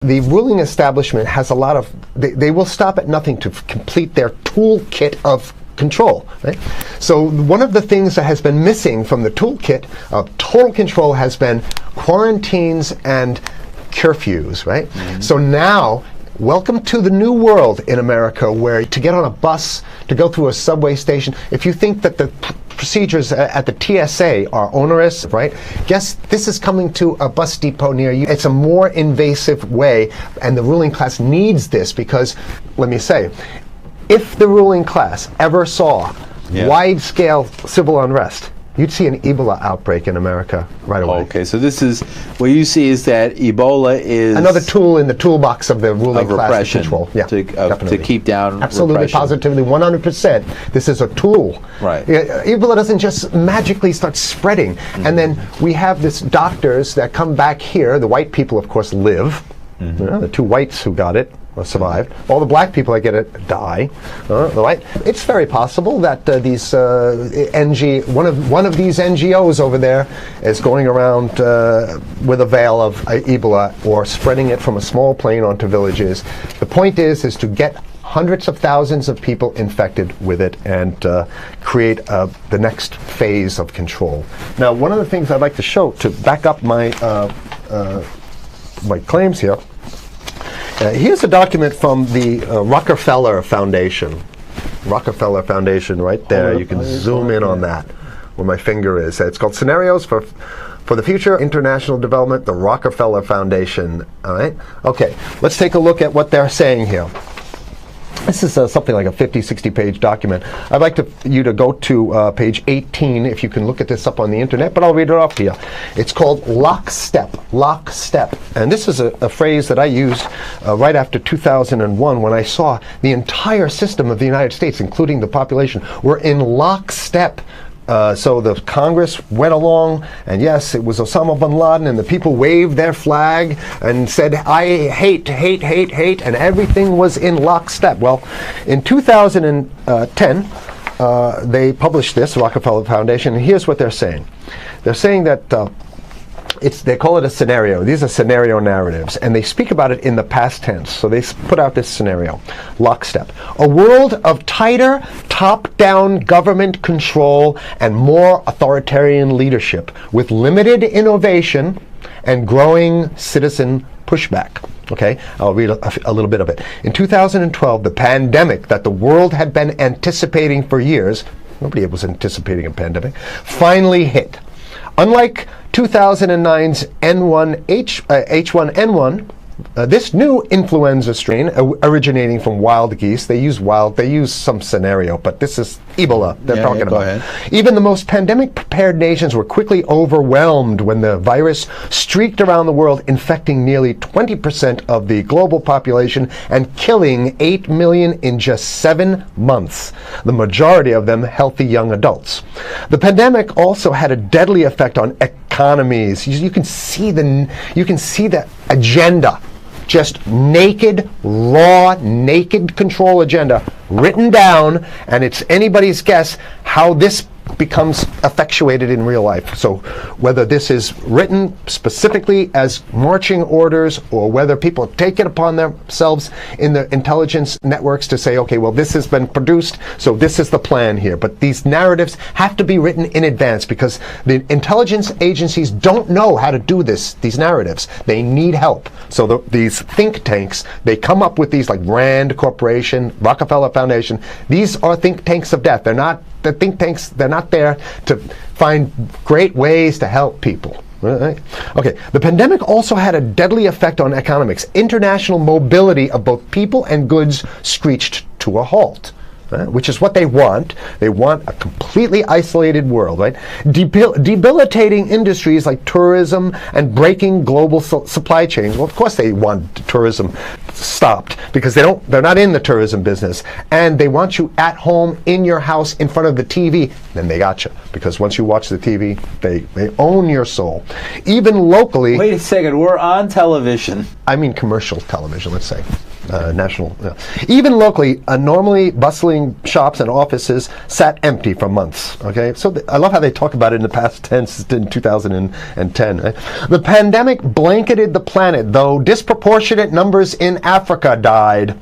The ruling establishment has a lot of, they will stop at nothing to complete their toolkit of control, right? So one of the things that has been missing from the toolkit of total control has been quarantines and curfews, right? Mm-hmm. So now, welcome to the new world in America, where to get on a bus, to go through a subway station, if you think that the procedures at the TSA are onerous, right? Guess this is coming to a bus depot near you. It's a more invasive way, and the ruling class needs this because, let me say, if the ruling class ever saw wide-scale civil unrest, you'd see an Ebola outbreak in America right away. Okay, so this is, what you see is that Ebola is another tool in the toolbox of the ruling class control. Yeah, to keep down absolutely, repression. Positively, 100%. This is a tool. Right. Ebola doesn't just magically start spreading. Mm-hmm. And then we have this doctors that come back here. The white people, of course, live. Mm-hmm. The two whites who got it survived. All the black people that get it die. It's very possible that these one of these NGOs over there is going around with a veil of Ebola or spreading it from a small plane onto villages. The point is to get hundreds of thousands of people infected with it and create the next phase of control. Now, one of the things I'd like to show to back up my my claims here. Here's a document from the Rockefeller Foundation. Rockefeller Foundation, right there. You can zoom in on that, where my finger is. It's called Scenarios for the Future International Development, the Rockefeller Foundation. All right? Okay, let's take a look at what they're saying here. This is something like a 50, 60-page document. I'd like you to go to page 18, if you can look at this up on the internet, but I'll read it off to you. It's called lockstep, lockstep. And this is a phrase that I used right after 2001 when I saw the entire system of the United States, including the population, were in lockstep. So the Congress went along, and yes, it was Osama bin Laden, and the people waved their flag and said, I hate, hate, hate, hate, and everything was in lockstep. Well, in 2010, they published this, Rockefeller Foundation, and here's what they're saying. They're saying that they call it a scenario. These are scenario narratives, and they speak about it in the past tense. So they put out this scenario, lockstep. A world of tighter, top-down government control and more authoritarian leadership with limited innovation and growing citizen pushback. Okay, I'll read a little bit of it. In 2012, the pandemic that the world had been anticipating for years, nobody was anticipating a pandemic, finally hit. Unlike 2009's H1N1, this new influenza strain originating from wild geese, they use some scenario, but this is Ebola they're talking about. Ahead. Even the most pandemic-prepared nations were quickly overwhelmed when the virus streaked around the world, infecting nearly 20% of the global population and killing 8 million in just 7 months, the majority of them healthy young adults. The pandemic also had a deadly effect on economies. You can see the agenda. Just naked, raw, naked control agenda written down, and it's anybody's guess how this becomes effectuated in real life. So whether this is written specifically as marching orders or whether people take it upon themselves in the intelligence networks to say, okay, well, this has been produced, so this is the plan here. But these narratives have to be written in advance because the intelligence agencies don't know how to do these narratives. They need help. So these think tanks, they come up with these like Rand Corporation, Rockefeller Foundation. These are think tanks of death. They're not the think tanks, they're not there to find great ways to help people. Right? Okay, the pandemic also had a deadly effect on economics. International mobility of both people and goods screeched to a halt. Which is what they want. They want a completely isolated world, right? Debilitating industries like tourism and breaking global supply chains. Well, of course they want tourism stopped because they're not in the tourism business. And they want you at home in your house in front of the TV. Then they got you. Because once you watch the TV, they own your soul. Even locally. Wait a second, we're on television. I mean commercial television, let's say. national. Even locally, normally bustling shops and offices sat empty for months. Okay, so I love how they talk about it in the past tense in 2010. Right? The pandemic blanketed the planet, though disproportionate numbers in Africa died.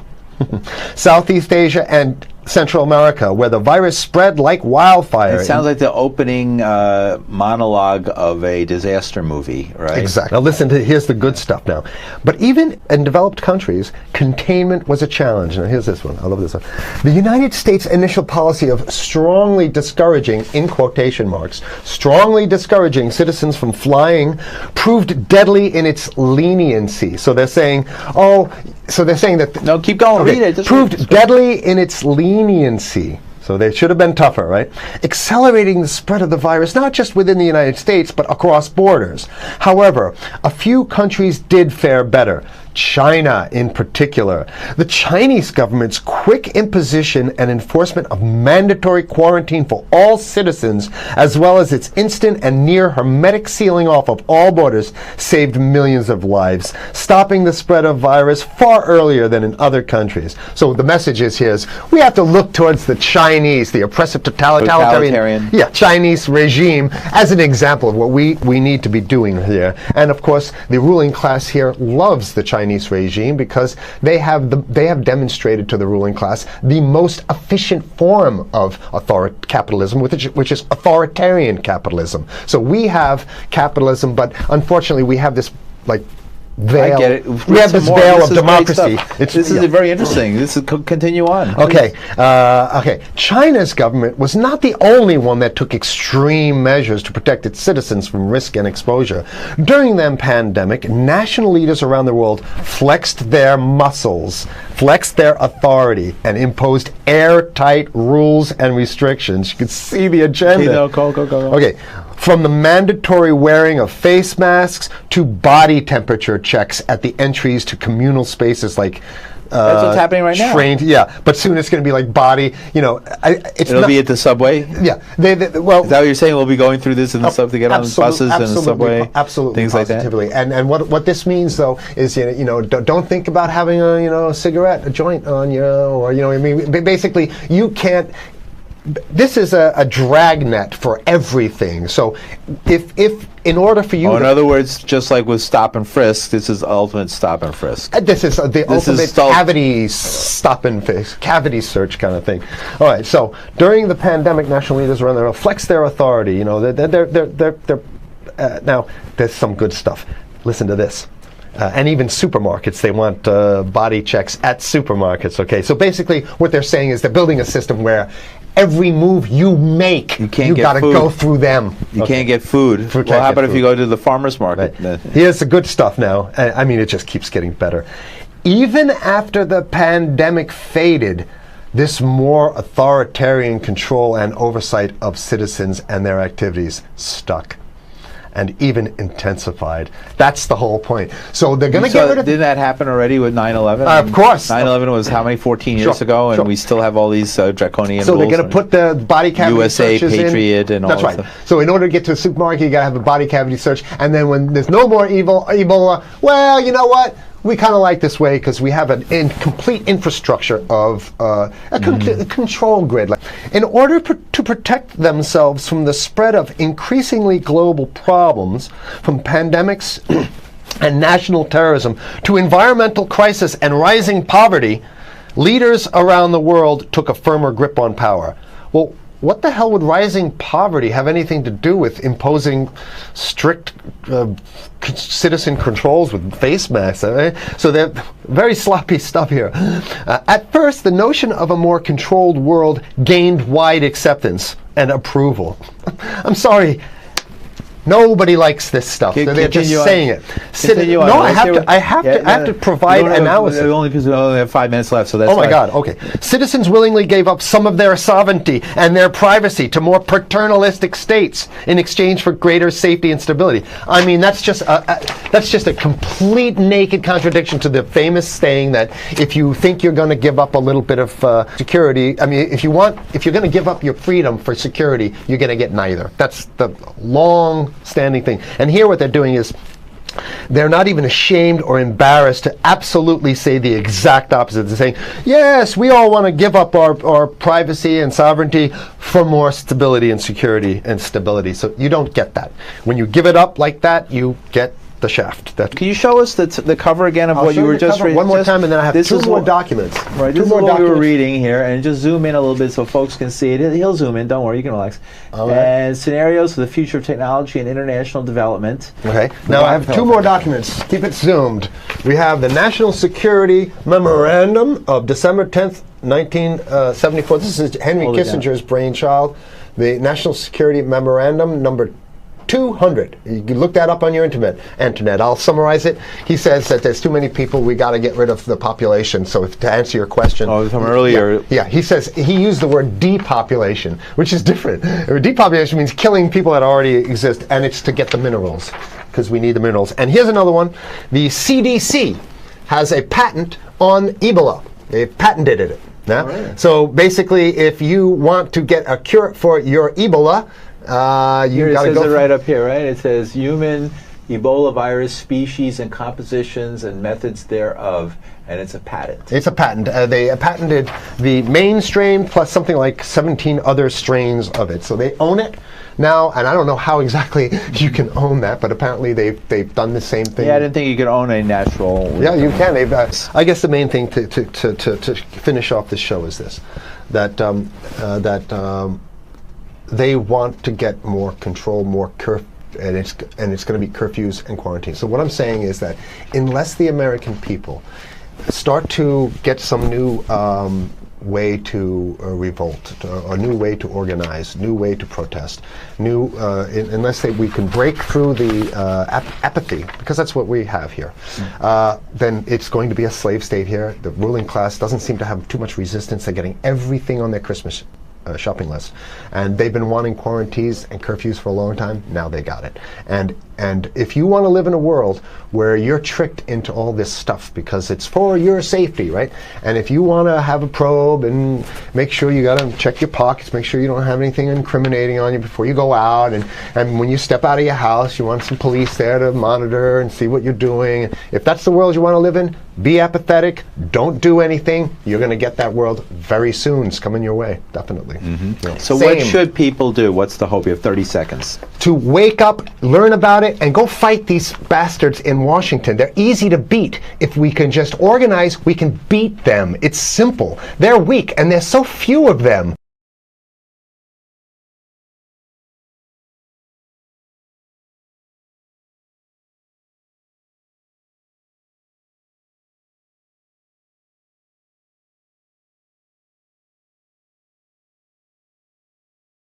Southeast Asia and Central America, where the virus spread like wildfire. It sounds like the opening monologue of a disaster movie, right? Exactly. Now listen to, here's the good stuff now. But even in developed countries, containment was a challenge. Now here's this one. I love this one. The United States' initial policy of strongly discouraging, in quotation marks, strongly discouraging citizens from flying proved deadly in its leniency. So they're saying, that... No, keep going. Okay, Read it. Just proved read it. deadly in its leniency. So they should have been tougher, right? Accelerating the spread of the virus, not just within the United States, but across borders. However, a few countries did fare better. China in particular. The Chinese government's quick imposition and enforcement of mandatory quarantine for all citizens, as well as its instant and near hermetic sealing off of all borders, saved millions of lives, stopping the spread of virus far earlier than in other countries. So the message is here is we have to look towards the Chinese, the oppressive totalitarian Chinese regime as an example of what we need to be doing here. And of course, the ruling class here loves the Chinese regime because they have demonstrated to the ruling class the most efficient form of capitalism, which is authoritarian capitalism. So we have capitalism, but unfortunately we have this veil. I get it. We have this veil of democracy. This is very interesting. This is continue on. Okay. China's government was not the only one that took extreme measures to protect its citizens from risk and exposure. During the pandemic, national leaders around the world flexed their muscles, flexed their authority, and imposed airtight rules and restrictions. You can see the agenda. Okay, go. Okay. From the mandatory wearing of face masks to body temperature checks at the entries to communal spaces like that's what's happening right now. But soon it's going to be like body. It'll be at the subway. Yeah, well, is that what you're saying? We'll be going through this in the subway to get on buses and the subway, absolutely, things positively. like that. And what this means though is don't think about having a cigarette, a joint on you, or basically you can't. This is a dragnet for everything. So if in order for you in other words, just like with stop and frisk, this is ultimate stop and frisk. This is the ultimate cavity stop and frisk, cavity search kind of thing. All right, so during the pandemic, national leaders around the world flexed their authority. Now there's some good stuff. Listen to this. And even supermarkets, they want body checks at supermarkets. Okay, so basically what they're saying is they're building a system where every move you make, you got to go through them. You can't get food. Well, how about if you go to the farmer's market? Right. Here's the good stuff now. It just keeps getting better. Even after the pandemic faded, this more authoritarian control and oversight of citizens and their activities stuck. And even intensified. That's the whole point. So they're going to get rid of... Did that happen already with 9/11? Of course. 9/11 was how many? 14 years ago, and we still have all these draconian rules. So they're going to put the body cavity USA searches Patriot and all that. That's right. So in order to get to a supermarket, you got to have a body cavity search. And then when there's no more Ebola, well, you know what? We kind of like this way because we have an complete infrastructure of a control grid. In order to protect themselves from the spread of increasingly global problems, from pandemics and national terrorism to environmental crisis and rising poverty, leaders around the world took a firmer grip on power. Well, what the hell would rising poverty have anything to do with imposing strict citizen controls with face masks? So they're very sloppy stuff here. At first, the notion of a more controlled world gained wide acceptance and approval. I'm sorry. Nobody likes this stuff. They're just saying it. I have to provide analysis. We only have 5 minutes left, so that's my God, okay. Citizens willingly gave up some of their sovereignty and their privacy to more paternalistic states in exchange for greater safety and stability. I mean, that's just a complete naked contradiction to the famous saying that if you think you're going to give up a little bit of security, if you're going to give up your freedom for security, you're going to get neither. That's the long-standing thing. And here what they're doing is They're not even ashamed or embarrassed to absolutely say the exact opposite. They're saying, yes, we all want to give up our privacy and sovereignty for more stability and security and stability. So you don't get that. When you give it up like that, you get the shaft. Can you show us the cover again of what you were just reading? One more time, and then I have two more documents. Right, this is what we were reading here, and just zoom in a little bit so folks can see it. He'll zoom in, don't worry, you can relax. All right. And scenarios for the future of technology and international development. Okay, now I have two more documents. Keep it zoomed. We have the National Security Memorandum of December 10th, 1974. This is Henry Kissinger's brainchild. The National Security Memorandum number 200. You can look that up on your internet. I'll summarize it. He says that there's too many people, we got to get rid of the population. So to answer your question. Oh, from earlier. Yeah, he says, he used the word depopulation, which is different. Depopulation means killing people that already exist, and it's to get the minerals, because we need the minerals. And here's another one. The CDC has a patent on Ebola. They patented it. Yeah? Right. So basically, if you want to get a cure for your Ebola, you got to go. It says it right up here, right? It says human Ebola virus species and compositions and methods thereof, and it's a patent. It's a patent. They patented the main strain plus something like 17 other strains of it. So they own it now, and I don't know how exactly you can own that, but apparently they've done the same thing. Yeah, I didn't think you could own a natural. Yeah, you can. They've, I guess the main thing to finish off this show is this: that they want to get more control, more and it's going to be curfews and quarantines. So what I'm saying is that unless the American people start to get some new way to revolt, a new way to organize, new way to protest, unless we can break through the apathy, because that's what we have here, then it's going to be a slave state here. The ruling class doesn't seem to have too much resistance. They're getting everything on their Christmas shopping list, and they've been wanting quarantines and curfews for a long time. Now they got it. And if you want to live in a world where you're tricked into all this stuff because it's for your safety, right? And if you want to have a probe and make sure you got to check your pockets, make sure you don't have anything incriminating on you before you go out, and when you step out of your house, you want some police there to monitor and see what you're doing. If that's the world you want to live in, be apathetic, don't do anything. You're going to get that world very soon. It's coming your way, definitely. Mm-hmm. Yeah. So what should people do? What's the hope? You have 30 seconds. To wake up, learn about it, and go fight these bastards in Washington. They're easy to beat. If we can just organize, we can beat them. It's simple. They're weak, and there's so few of them.